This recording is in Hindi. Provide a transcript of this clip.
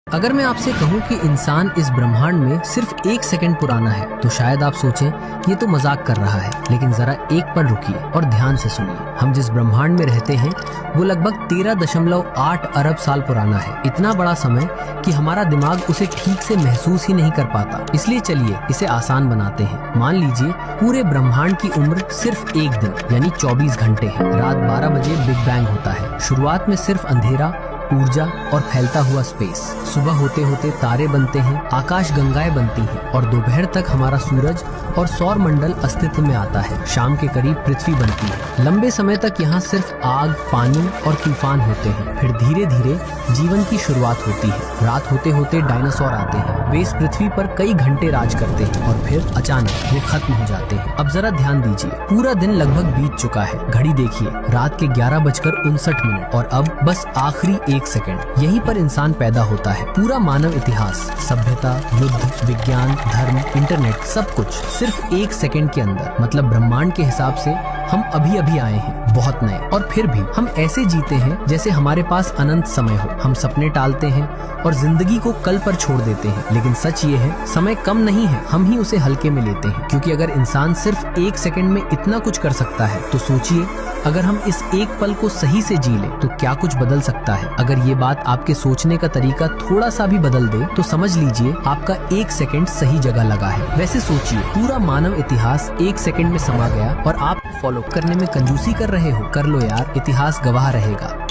अगर मैं आपसे कहूं कि इंसान इस ब्रह्मांड में सिर्फ 1 सेकंड पुराना है तो शायद आप सोचें ये तो मजाक कर रहा है, लेकिन जरा एक पल रुकिए और ध्यान से सुनिए। हम जिस ब्रह्मांड में रहते हैं वो लगभग 13.8 अरब साल पुराना है। इतना बड़ा समय कि हमारा दिमाग उसे ठीक से महसूस ही नहीं कर पाता। इसलिए चलिए इसे आसान बनाते हैं। मान लीजिए पूरे ब्रह्मांड की उम्र सिर्फ एक दिन यानी 24 घंटे है। रात 12 बजे बिग बैंग होता है। शुरुआत में सिर्फ अंधेरा, ऊर्जा और फैलता हुआ स्पेस। सुबह होते होते तारे बनते हैं, आकाश गंगाएं बनती हैं और दोपहर तक हमारा सूरज और सौर मंडल अस्तित्व में आता है। शाम के करीब पृथ्वी बनती है। लंबे समय तक यहाँ सिर्फ आग, पानी और तूफान होते हैं। फिर धीरे धीरे जीवन की शुरुआत होती है। रात होते होते डायनासोर आते हैं। वे इस पृथ्वी पर कई घंटे राज करते हैं और फिर अचानक वो खत्म हो जाते हैं। अब जरा ध्यान दीजिए, पूरा दिन लगभग बीत चुका है। घड़ी देखिए, रात के 11:59 और अब बस आखिरी 1 सेकंड। यहीं पर इंसान पैदा होता है। पूरा मानव इतिहास, सभ्यता, युद्ध, विज्ञान, धर्म, इंटरनेट, सब कुछ सिर्फ 1 सेकंड के अंदर। मतलब ब्रह्मांड के हिसाब से हम अभी अभी आए हैं, बहुत नए। और फिर भी हम ऐसे जीते हैं जैसे हमारे पास अनंत समय हो। हम सपने टालते हैं और जिंदगी को कल पर छोड़ देते हैं। लेकिन सच ये है, समय कम नहीं है, हम ही उसे हल्के में लेते हैं। क्योंकि अगर इंसान सिर्फ 1 सेकंड में इतना कुछ कर सकता है तो सोचिए, अगर हम इस एक पल को सही से जी लें तो क्या कुछ बदल सकता है। अगर ये बात आपके सोचने का तरीका थोड़ा सा भी बदल दे तो समझ लीजिए आपका 1 सेकंड सही जगह लगा है। वैसे सोचिए, पूरा मानव इतिहास 1 सेकंड में समा गया और आप फॉलो करने में कंजूसी कर रहे हो। कर लो यार, इतिहास गवाह रहेगा।